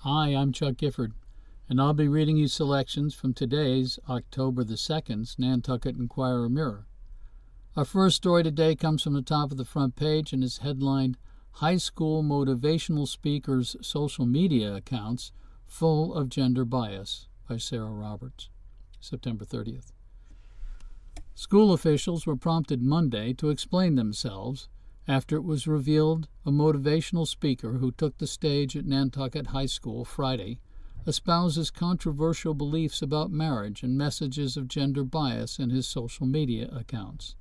Hi, I'm Chuck Gifford, and I'll be reading you selections from today's, October the 2nd's, Nantucket Inquirer Mirror. Our first story today comes from the top of the front page and is headlined, High School Motivational Speakers' Social Media Accounts Full of Gender Bias, by Sarah Roberts, September 30th. School officials were prompted Monday to explain themselves after it was revealed a motivational speaker who took the stage at Nantucket High School Friday espouses controversial beliefs about marriage and messages of gender bias in his social media accounts.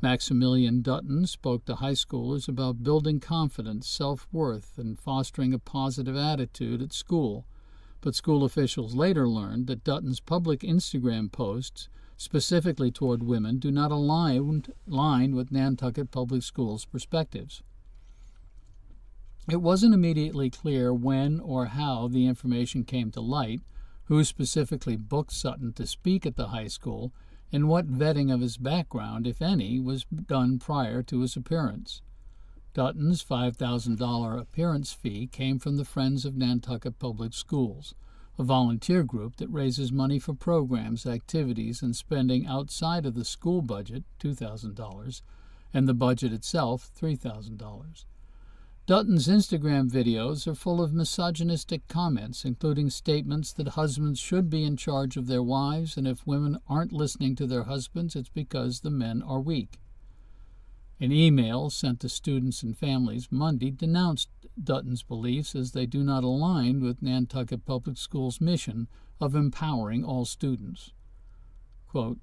Maximilian Dutton spoke to high schoolers about building confidence, self-worth, and fostering a positive attitude at school, but school officials later learned that Dutton's public Instagram posts specifically toward women do not align with Nantucket Public Schools' perspectives. It wasn't immediately clear when or how the information came to light, who specifically booked Sutton to speak at the high school, and what vetting of his background, if any, was done prior to his appearance. Dutton's $5,000 appearance fee came from the Friends of Nantucket Public Schools, a volunteer group that raises money for programs, activities, and spending outside of the school budget, $2,000, and the budget itself, $3,000. Dutton's Instagram videos are full of misogynistic comments, including statements that husbands should be in charge of their wives, and if women aren't listening to their husbands, it's because the men are weak. An email sent to students and families Monday denounced Dutton's beliefs as they do not align with Nantucket Public Schools' mission of empowering all students. Quote,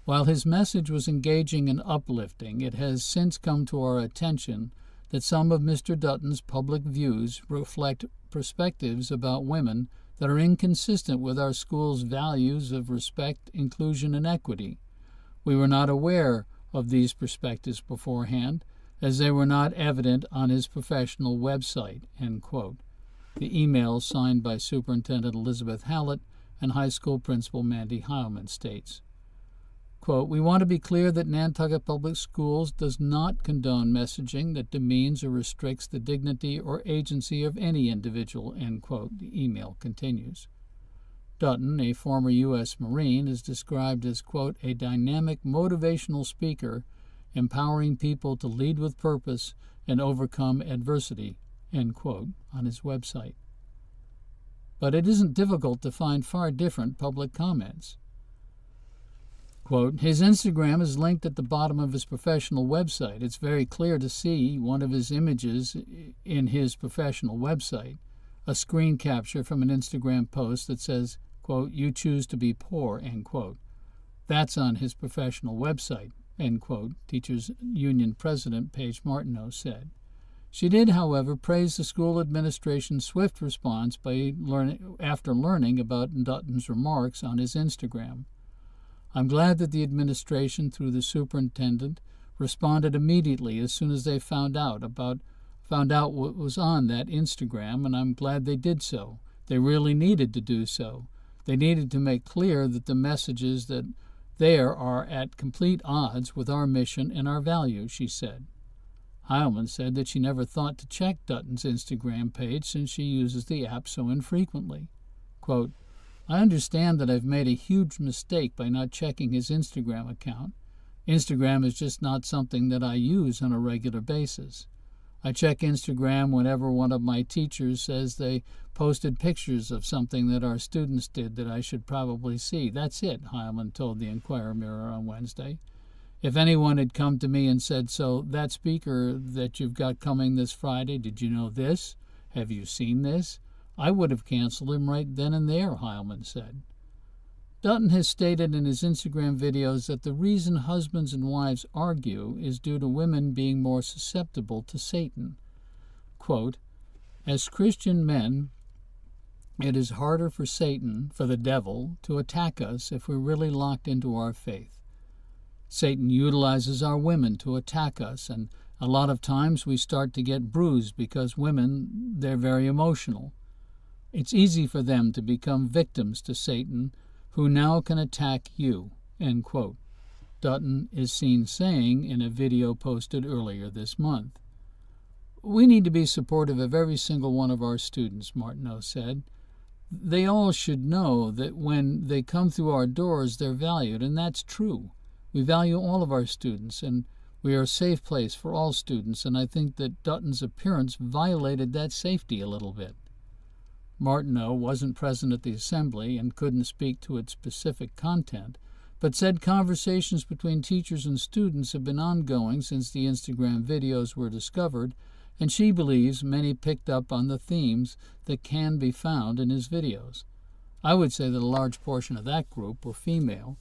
while his message was engaging and uplifting, it has since come to our attention that some of Mr. Dutton's public views reflect perspectives about women that are inconsistent with our school's values of respect, inclusion, and equity. We were not aware of these perspectives beforehand, as they were not evident on his professional website, end quote. The email, signed by Superintendent Elizabeth Hallett and high school principal Mandy Heilman, states, quote, we want to be clear that Nantucket Public Schools does not condone messaging that demeans or restricts the dignity or agency of any individual, end quote, the email continues. Dutton, a former U.S. Marine, is described as, quote, a dynamic motivational speaker, empowering people to lead with purpose and overcome adversity, end quote, on his website. But it isn't difficult to find far different public comments. Quote, his Instagram is linked at the bottom of his professional website. It's very clear to see one of his images in his professional website, a screen capture from an Instagram post that says, quote, you choose to be poor, end quote. That's on his professional website, end quote, Teachers Union President Paige Martineau said. She did, however, praise the school administration's swift response after learning about Dutton's remarks on his Instagram. I'm glad that the administration, through the superintendent, responded immediately as soon as they found out what was on that Instagram, and I'm glad they did so. They really needed to do so. They needed to make clear that the messages that there are at complete odds with our mission and our values, she said. Heilman said that she never thought to check Dutton's Instagram page since she uses the app so infrequently. Quote, I understand that I've made a huge mistake by not checking his Instagram account. Instagram is just not something that I use on a regular basis. I check Instagram whenever one of my teachers says they posted pictures of something that our students did that I should probably see. That's it, Heilman told the Inquirer Mirror on Wednesday. If anyone had come to me and said, so that speaker that you've got coming this Friday, did you know this? Have you seen this? I would have canceled him right then and there, Heilman said. Dutton has stated in his Instagram videos that the reason husbands and wives argue is due to women being more susceptible to Satan. Quote, as Christian men, it is harder for Satan, for the devil, to attack us if we're really locked into our faith. Satan utilizes our women to attack us, and a lot of times we start to get bruised because women, they're very emotional. It's easy for them to become victims to Satan, who now can attack you, end quote, Dutton is seen saying in a video posted earlier this month. We need to be supportive of every single one of our students, Martineau said. They all should know that when they come through our doors, they're valued, and that's true. We value all of our students, and we are a safe place for all students, and I think that Dutton's appearance violated that safety a little bit. Martineau wasn't present at the assembly and couldn't speak to its specific content, but said conversations between teachers and students have been ongoing since the Instagram videos were discovered, and she believes many picked up on the themes that can be found in his videos. I would say that a large portion of that group were female,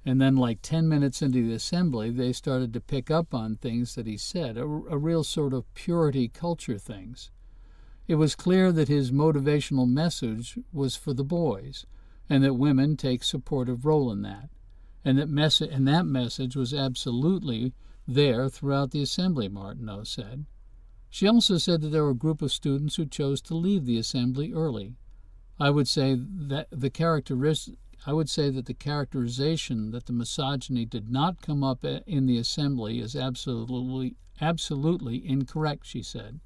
and then like 10 minutes into the assembly, they started to pick up on things that he said, a real sort of purity culture things. It was clear that his motivational message was for the boys, and that women take supportive role in that. And that message was absolutely there throughout the assembly, Martineau said. She also said that there were a group of students who chose to leave the assembly early. I would say that the characterization that the misogyny did not come up in the assembly is absolutely incorrect, she said.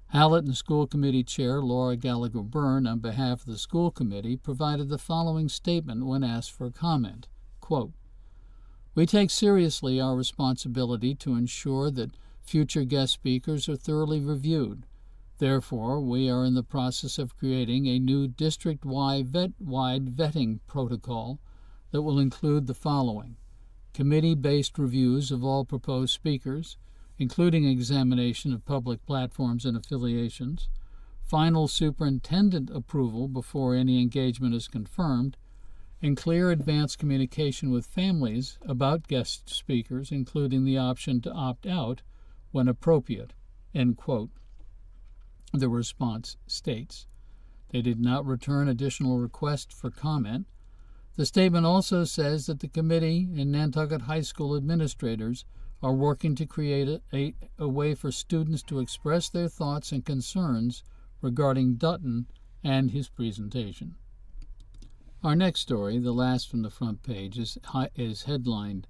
Hallett and School Committee Chair Laura Gallagher Byrne, on behalf of the school committee, provided the following statement when asked for comment. Quote, "We take seriously our responsibility to ensure that future guest speakers are thoroughly reviewed. Therefore, we are in the process of creating a new district-wide vetting protocol that will include the following: committee-based reviews of all proposed speakers, including examination of public platforms and affiliations, final superintendent approval before any engagement is confirmed, and clear advance communication with families about guest speakers, including the option to opt out when appropriate." End quote. The response states. They did not return additional requests for comment. The statement also says that the committee and Nantucket High School administrators are working to create a way for students to express their thoughts and concerns regarding Dutton and his presentation. Our next story, the last from the front page, is headlined,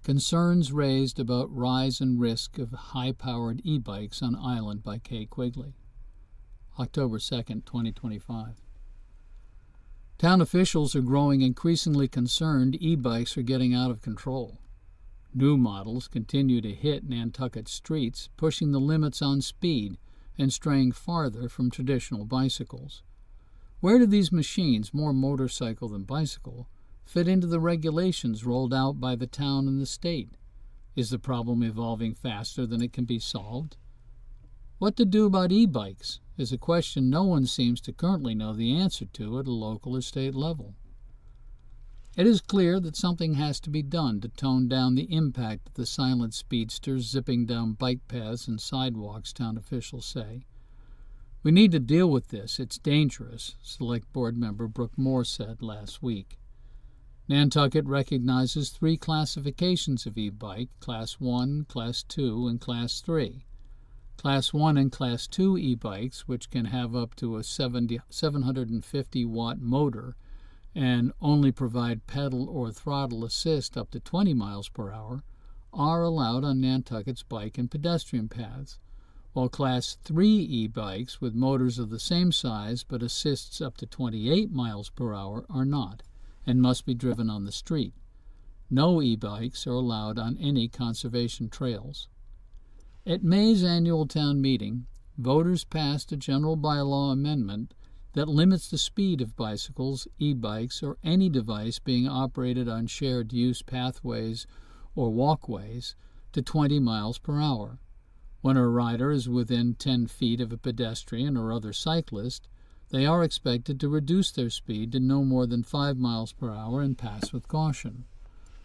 "Concerns Raised About Rise and Risk of High-Powered E-Bikes on Island" by Kay Quigley. October 2nd, 2025. Town officials are growing increasingly concerned e-bikes are getting out of control. New models continue to hit Nantucket streets, pushing the limits on speed and straying farther from traditional bicycles. Where do these machines, more motorcycle than bicycle, fit into the regulations rolled out by the town and the state? Is the problem evolving faster than it can be solved? What to do about e-bikes is a question no one seems to currently know the answer to at a local or state level. It is clear that something has to be done to tone down the impact of the silent speedsters zipping down bike paths and sidewalks, town officials say. "We need to deal with this. It's dangerous," Select Board member Brooke Moore said last week. Nantucket recognizes 3 classifications of e-bike, Class 1, Class 2, and Class 3. Class 1 and Class 2 e-bikes, which can have up to a 750-watt motor and only provide pedal or throttle assist up to 20 miles per hour, are allowed on Nantucket's bike and pedestrian paths, while Class 3 e-bikes with motors of the same size but assists up to 28 miles per hour are not, and must be driven on the street. No e-bikes are allowed on any conservation trails. At May's annual town meeting, voters passed a general bylaw amendment that limits the speed of bicycles, e-bikes, or any device being operated on shared-use pathways or walkways to 20 miles per hour. When a rider is within 10 feet of a pedestrian or other cyclist, they are expected to reduce their speed to no more than 5 miles per hour and pass with caution.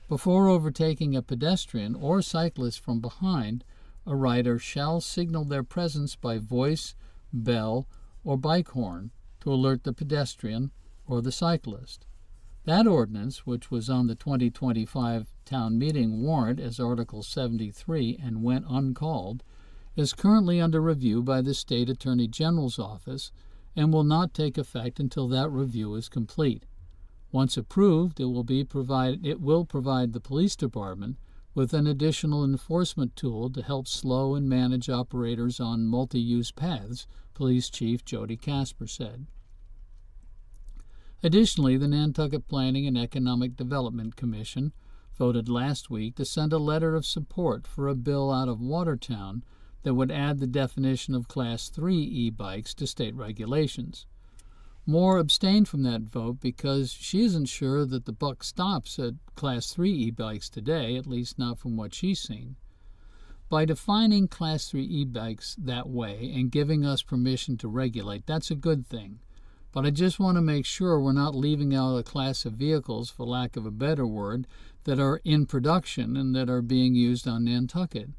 Before overtaking a pedestrian or cyclist from behind, a rider shall signal their presence by voice, bell, or bike horn to alert the pedestrian or the cyclist. That ordinance, which was on the 2025 town meeting warrant as Article 73 and went uncalled, is currently under review by the State Attorney General's office and will not take effect until that review is complete. Once approved, it will provide the police department with an additional enforcement tool to help slow and manage operators on multi-use paths, Police Chief Jody Casper said. Additionally, the Nantucket Planning and Economic Development Commission voted last week to send a letter of support for a bill out of Watertown that would add the definition of Class 3 e-bikes to state regulations. Moore abstained from that vote because she isn't sure that the buck stops at Class 3 e-bikes today, at least not from what she's seen. By defining Class 3 e-bikes that way and giving us permission to regulate, that's a good thing. But I just want to make sure we're not leaving out a class of vehicles, for lack of a better word, that are in production and that are being used on Nantucket.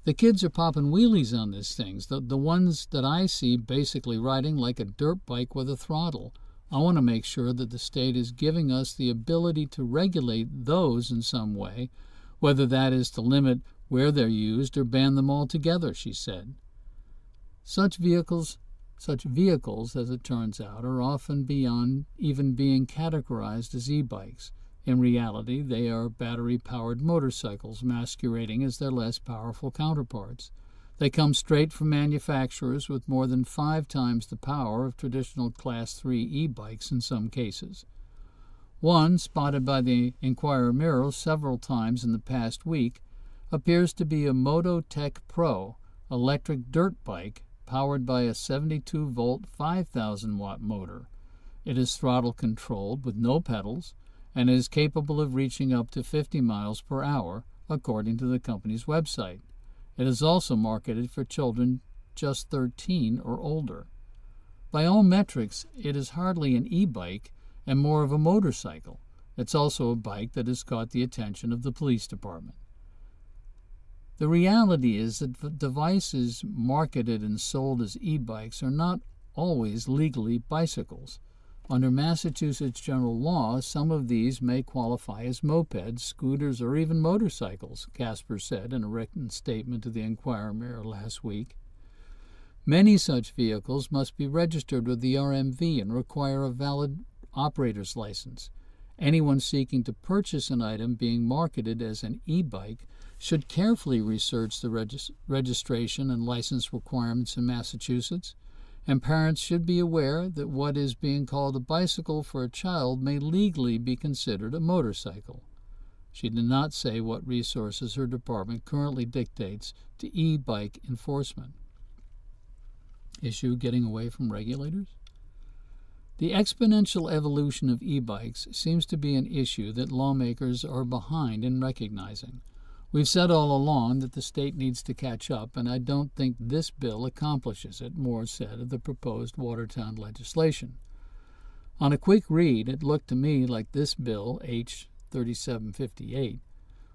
The kids are popping wheelies on these things, the ones that I see basically riding like a dirt bike with a throttle. I want to make sure that the state is giving us the ability to regulate those in some way, whether that is to limit where they're used or ban them altogether, she said. Such vehicles, as it turns out, are often beyond even being categorized as e-bikes. In reality, they are battery-powered motorcycles masquerading as their less powerful counterparts. They come straight from manufacturers with more than 5 times the power of traditional Class 3 e-bikes in some cases. One, spotted by the Inquirer Mirror several times in the past week, appears to be a Mototech Pro electric dirt bike powered by a 72-volt, 5,000-watt motor. It is throttle-controlled with no pedals and is capable of reaching up to 50 miles per hour, according to the company's website. It is also marketed for children just 13 or older. By all metrics, it is hardly an e-bike and more of a motorcycle. It's also a bike that has caught the attention of the police department. The reality is that devices marketed and sold as e-bikes are not always legally bicycles. Under Massachusetts general law, some of these may qualify as mopeds, scooters, or even motorcycles, Casper said in a written statement to the Inquirer Mirror last week. Many such vehicles must be registered with the RMV and require a valid operator's license. Anyone seeking to purchase an item being marketed as an e-bike should carefully research the registration and license requirements in Massachusetts, and parents should be aware that what is being called a bicycle for a child may legally be considered a motorcycle. She did not say what resources her department currently dictates to e-bike enforcement. Issue getting away from regulators? The exponential evolution of e-bikes seems to be an issue that lawmakers are behind in recognizing. We've said all along that the state needs to catch up, and I don't think this bill accomplishes it, Moore said of the proposed Watertown legislation. On a quick read, it looked to me like this bill, H. 3758,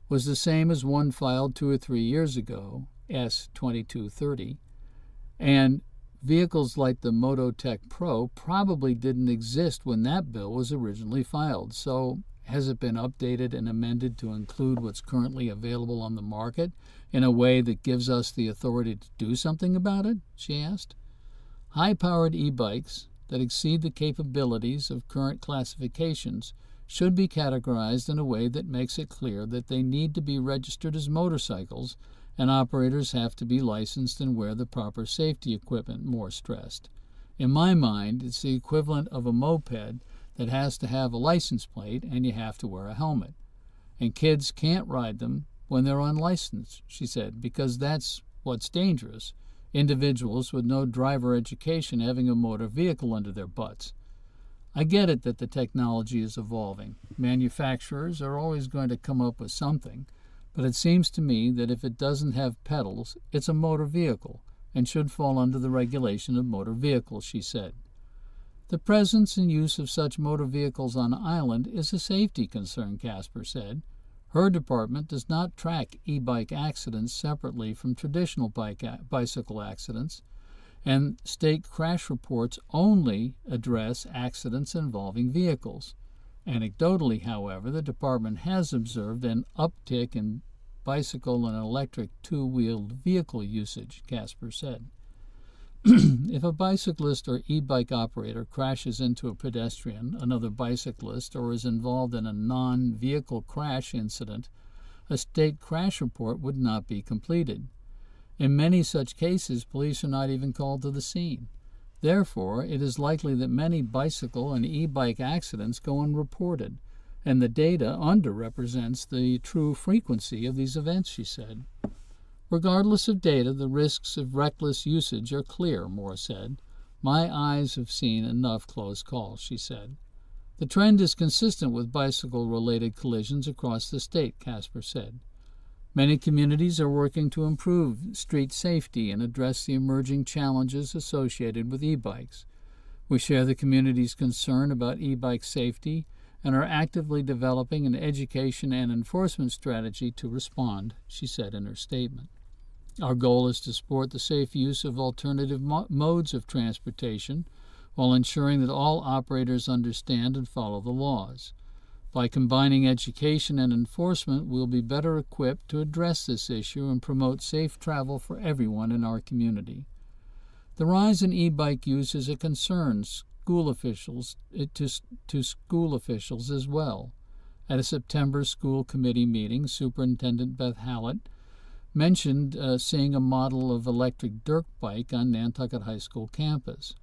was the same as one filed 2 or 3 years ago, S. 2230, and vehicles like the Mototech Pro probably didn't exist when that bill was originally filed, so has it been updated and amended to include what's currently available on the market in a way that gives us the authority to do something about it? She asked. High-powered e-bikes that exceed the capabilities of current classifications should be categorized in a way that makes it clear that they need to be registered as motorcycles and operators have to be licensed and wear the proper safety equipment, Moore stressed. In my mind, it's the equivalent of a moped that has to have a license plate and you have to wear a helmet. And kids can't ride them when they're unlicensed, she said, because that's what's dangerous. Individuals with no driver education having a motor vehicle under their butts. I get it that the technology is evolving. Manufacturers are always going to come up with something, but it seems to me that if it doesn't have pedals, it's a motor vehicle and should fall under the regulation of motor vehicles, she said. The presence and use of such motor vehicles on island is a safety concern, Casper said. Her department does not track e-bike accidents separately from traditional bicycle accidents, and state crash reports only address accidents involving vehicles. Anecdotally, however, the department has observed an uptick in bicycle and electric two-wheeled vehicle usage, Casper said. If a bicyclist or e-bike operator crashes into a pedestrian, another bicyclist, or is involved in a non-vehicle crash incident, a state crash report would not be completed. In many such cases, police are not even called to the scene. Therefore, it is likely that many bicycle and e-bike accidents go unreported, and the data underrepresents the true frequency of these events, she said. Regardless of data, the risks of reckless usage are clear, Moore said. My eyes have seen enough close calls, she said. The trend is consistent with bicycle-related collisions across the state, Casper said. Many communities are working to improve street safety and address the emerging challenges associated with e-bikes. We share the community's concern about e-bike safety and are actively developing an education and enforcement strategy to respond, she said in her statement. Our goal is to support the safe use of alternative modes of transportation while ensuring that all operators understand and follow the laws. By combining education and enforcement, we'll be better equipped to address this issue and promote safe travel for everyone in our community. The rise in e-bike use is a concern to school officials as well. At a September school committee meeting, Superintendent Beth Hallett mentioned seeing a model of electric dirt bike on Nantucket High School campus.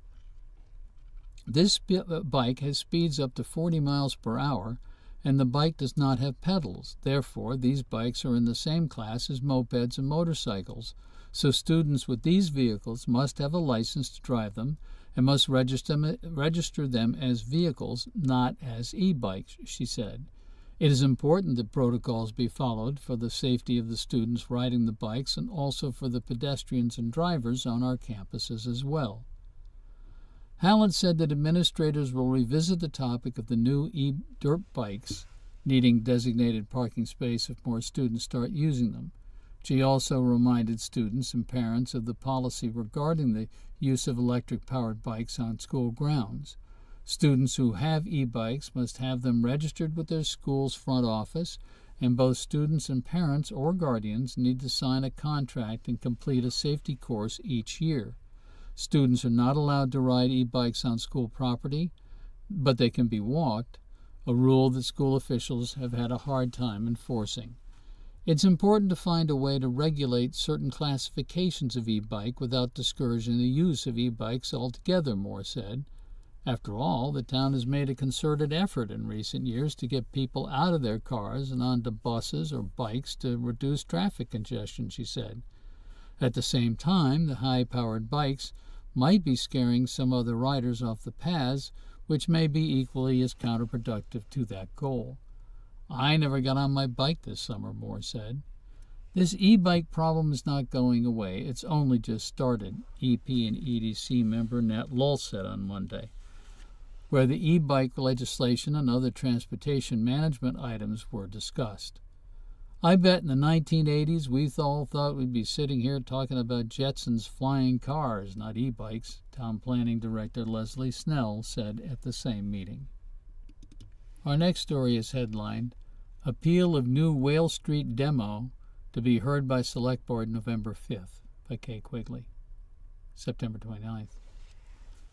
This bike has speeds up to 40 miles per hour, and the bike does not have pedals. Therefore, these bikes are in the same class as mopeds and motorcycles, so students with these vehicles must have a license to drive them and must register them as vehicles, not as e-bikes, she said. It is important that protocols be followed for the safety of the students riding the bikes and also for the pedestrians and drivers on our campuses as well. Hallett said that administrators will revisit the topic of the new e-dirt bikes needing designated parking space if more students start using them. She also reminded students and parents of the policy regarding the use of electric-powered bikes on school grounds. Students who have e-bikes must have them registered with their school's front office, and both students and parents or guardians need to sign a contract and complete a safety course each year. Students are not allowed to ride e-bikes on school property, but they can be walked, a rule that school officials have had a hard time enforcing. It's important to find a way to regulate certain classifications of e-bike without discouraging the use of e-bikes altogether, Moore said. After all, the town has made a concerted effort in recent years to get people out of their cars and onto buses or bikes to reduce traffic congestion, she said. At the same time, the high-powered bikes might be scaring some other riders off the paths, which may be equally as counterproductive to that goal. I never got on my bike this summer, Moore said. This e-bike problem is not going away. It's only just started, EP and EDC member Nat Lull said on Monday, where the e-bike legislation and other transportation management items were discussed. I bet in the 1980s we all thought we'd be sitting here talking about Jetson's flying cars, not e-bikes, Town Planning Director Leslie Snell said at the same meeting. Our next story is headlined, Appeal of New Whale Street Demo to be heard by Select Board November 5th, by Kay Quigley, September 29th.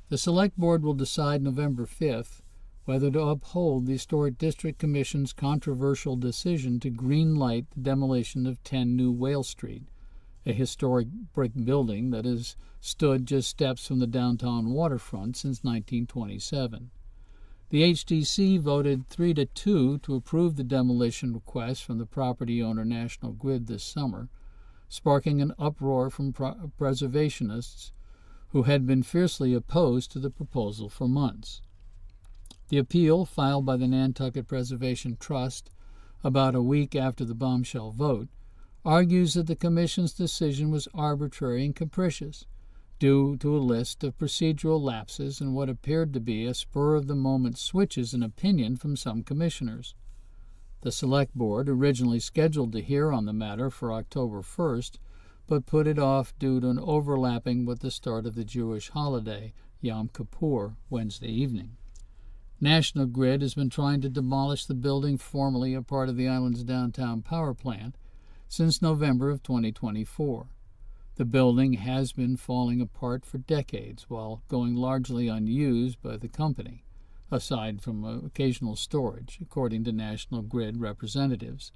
The Select Board will decide November 5th whether to uphold the Historic District Commission's controversial decision to green-light the demolition of 10 New Whale Street, a historic brick building that has stood just steps from the downtown waterfront since 1927. The HDC voted 3-2 to approve the demolition request from the property owner National Grid this summer, sparking an uproar from preservationists who had been fiercely opposed to the proposal for months. The appeal, filed by the Nantucket Preservation Trust about a week after the bombshell vote, argues that the Commission's decision was arbitrary and capricious, due to a list of procedural lapses and what appeared to be a spur-of-the-moment switches in opinion from some commissioners. The Select Board originally scheduled to hear on the matter for October 1st, but put it off due to an overlapping with the start of the Jewish holiday, Yom Kippur, Wednesday evening. National Grid has been trying to demolish the building formerly a part of the island's downtown power plant since November of 2024. The building has been falling apart for decades while going largely unused by the company, aside from occasional storage, according to National Grid representatives.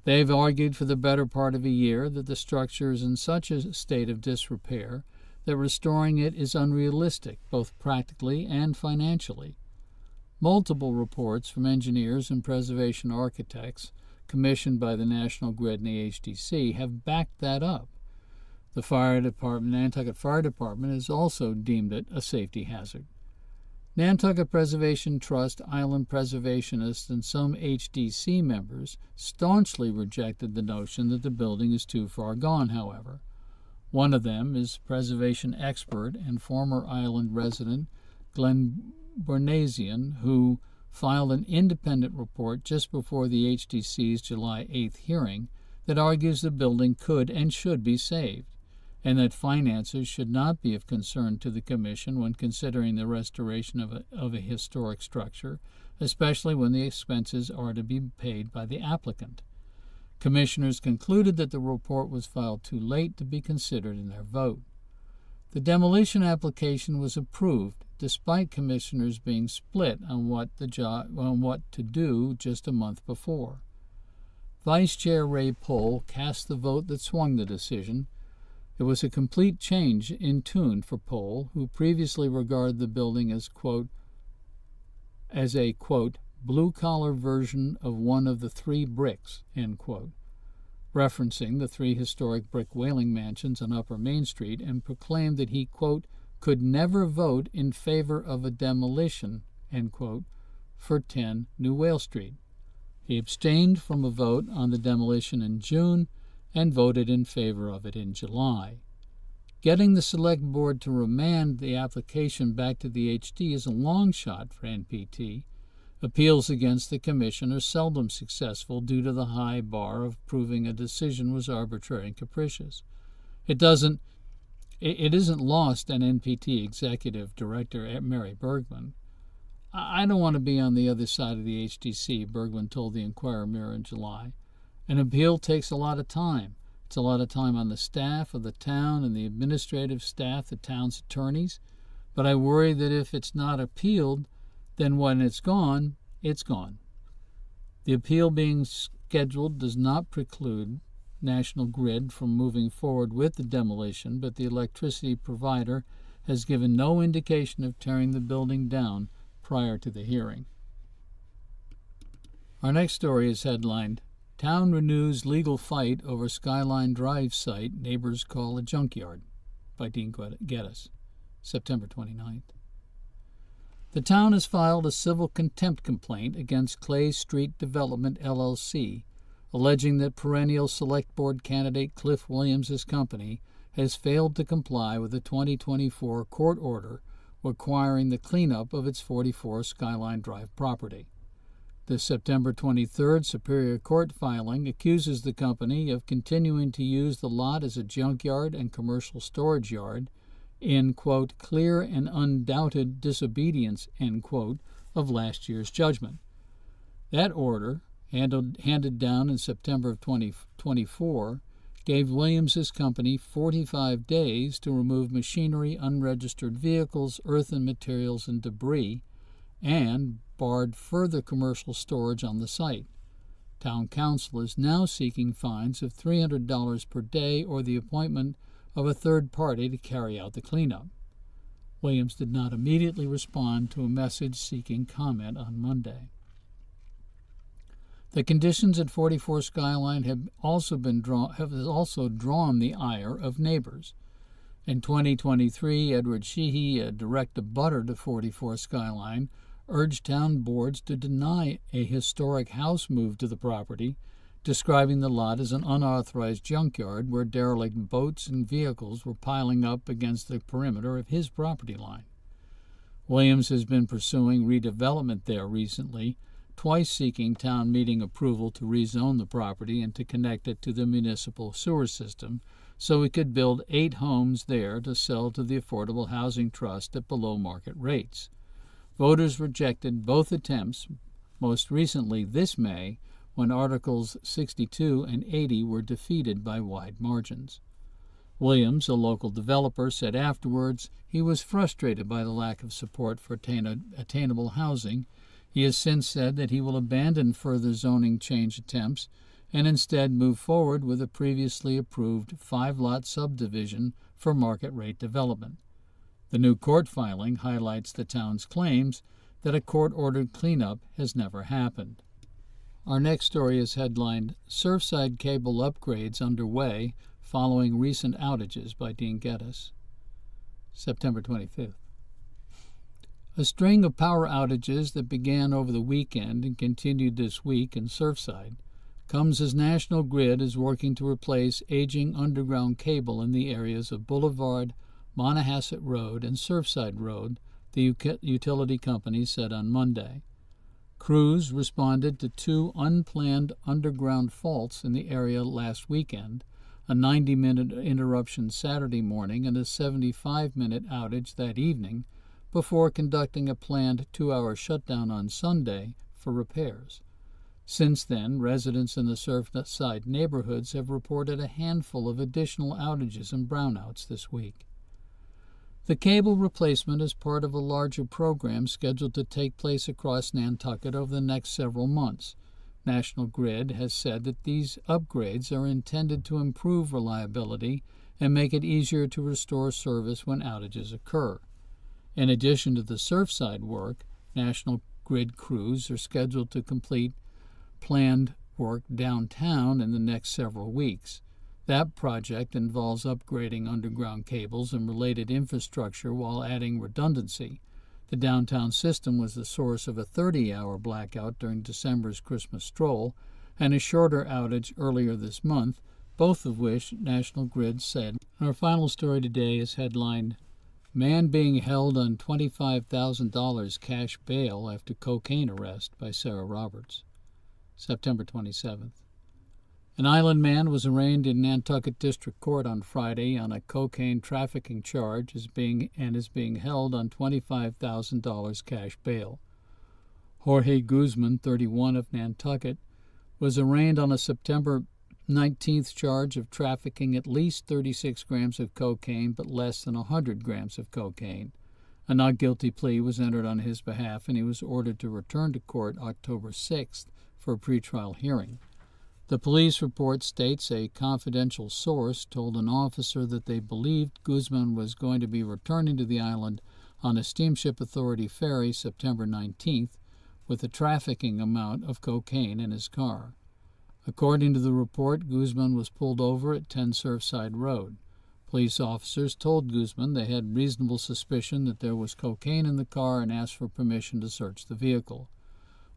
They've argued for the better part of a year that the structure is in such a state of disrepair that restoring it is unrealistic, both practically and financially. Multiple reports from engineers and preservation architects commissioned by the National Grid and the HDC have backed that up. The fire department, Nantucket Fire Department, has also deemed it a safety hazard. Nantucket Preservation Trust island preservationists and some HDC members staunchly rejected the notion that the building is too far gone, however. One of them is preservation expert and former island resident Glenn Bornasian, who filed an independent report just before the HDC's July 8th hearing that argues the building could and should be saved, and that finances should not be of concern to the Commission when considering the restoration of a historic structure, especially when the expenses are to be paid by the applicant. Commissioners concluded that the report was filed too late to be considered in their vote. The demolition application was approved, despite commissioners being split on what to do just a month before. Vice Chair Ray Pohl cast the vote that swung the decision. It was a complete change in tune for Pohl, who previously regarded the building as, quote, blue-collar version of one of the three bricks, end quote, referencing the three historic brick whaling mansions on Upper Main Street, and proclaimed that he, quote, could never vote in favor of a demolition, end quote, for 10 New Whale Street. He abstained from a vote on the demolition in June and voted in favor of it in July. Getting the Select Board to remand the application back to the HD is a long shot for NPT. Appeals against the Commission are seldom successful due to the high bar of proving a decision was arbitrary and capricious. It isn't lost on NPT Executive Director Mary Bergman. I don't want to be on the other side of the HDC, Bergman told the Inquirer Mirror in July. An appeal takes a lot of time. It's a lot of time on the staff of the town and the administrative staff, the town's attorneys. But I worry that if it's not appealed, then when it's gone, it's gone. The appeal being scheduled does not preclude National Grid from moving forward with the demolition, but the electricity provider has given no indication of tearing the building down prior to the hearing. Our next story is headlined, Town Renews Legal Fight Over Skyline Drive Site Neighbors Call a Junkyard, by Dean Geddes, September 29th. The town has filed a civil contempt complaint against Clay Street Development, LLC, alleging that perennial Select Board candidate Cliff Williams' company has failed to comply with the 2024 court order requiring the cleanup of its 44 Skyline Drive property. The September 23rd Superior Court filing accuses the company of continuing to use the lot as a junkyard and commercial storage yard in, quote, clear and undoubted disobedience, end quote, of last year's judgment. That order, handed down in September of 2024, gave Williams' company 45 days to remove machinery, unregistered vehicles, earthen materials, and debris, and barred further commercial storage on the site. Town Council is now seeking fines of $300 per day or the appointment of a third party to carry out the cleanup. Williams did not immediately respond to a message seeking comment on Monday. The conditions at 44 Skyline have also drawn the ire of neighbors. In 2023, Edward Sheehy, a direct abutter to 44 Skyline, urged town boards to deny a historic house move to the property, describing the lot as an unauthorized junkyard where derelict boats and vehicles were piling up against the perimeter of his property line. Williams has been pursuing redevelopment there recently, twice seeking town meeting approval to rezone the property and to connect it to the municipal sewer system so he could build 8 homes there to sell to the Affordable Housing Trust at below-market rates. Voters rejected both attempts, most recently this May, when Articles 62 and 80 were defeated by wide margins. Williams, a local developer, said afterwards he was frustrated by the lack of support for attainable housing. He has since said that he will abandon further zoning change attempts and instead move forward with a previously approved 5-lot subdivision for market rate development. The new court filing highlights the town's claims that a court-ordered cleanup has never happened. Our next story is headlined, Surfside Cable Upgrades Underway Following Recent Outages by Dean Geddes. September 25th. A string of power outages that began over the weekend and continued this week in Surfside comes as National Grid is working to replace aging underground cable in the areas of Boulevard, Monahasset Road, and Surfside Road, the utility company said on Monday. Crews responded to 2 unplanned underground faults in the area last weekend, a 90-minute interruption Saturday morning and a 75-minute outage that evening, before conducting a planned 2-hour shutdown on Sunday for repairs. Since then, residents in the Surfside neighborhoods have reported a handful of additional outages and brownouts this week. The cable replacement is part of a larger program scheduled to take place across Nantucket over the next several months. National Grid has said that these upgrades are intended to improve reliability and make it easier to restore service when outages occur. In addition to the Surfside work, National Grid crews are scheduled to complete planned work downtown in the next several weeks. That project involves upgrading underground cables and related infrastructure while adding redundancy. The downtown system was the source of a 30-hour blackout during December's Christmas stroll and a shorter outage earlier this month, both of which National Grid said. Our final story today is headlined, Man Being Held on $25,000 Cash Bail After Cocaine Arrest by Sarah Roberts. September 27th. An island man was arraigned in Nantucket District Court on Friday on a cocaine trafficking charge is being held on $25,000 cash bail. Jorge Guzman, 31, of Nantucket, was arraigned on a September 19th charge of trafficking at least 36 grams of cocaine but less than 100 grams of cocaine. A not guilty plea was entered on his behalf, and he was ordered to return to court October 6th for a pretrial hearing. The police report states a confidential source told an officer that they believed Guzman was going to be returning to the island on a Steamship Authority ferry September 19th with a trafficking amount of cocaine in his car. According to the report, Guzman was pulled over at 10 Surfside Road. Police officers told Guzman they had reasonable suspicion that there was cocaine in the car and asked for permission to search the vehicle.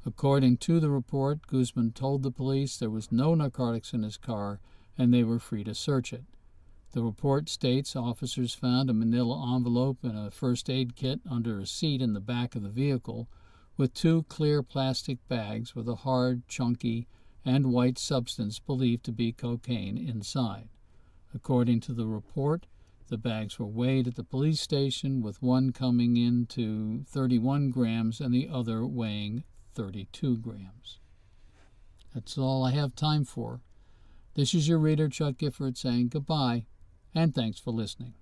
According to the report, Guzman told the police there was no narcotics in his car and they were free to search it. The report states officers found a manila envelope and a first aid kit under a seat in the back of the vehicle with 2 clear plastic bags with a hard, chunky, and white substance believed to be cocaine inside. According to the report, the bags were weighed at the police station, with one coming in to 31 grams and the other weighing 32 grams. That's all I have time for. This is your reader, Chuck Gifford, saying goodbye, and thanks for listening.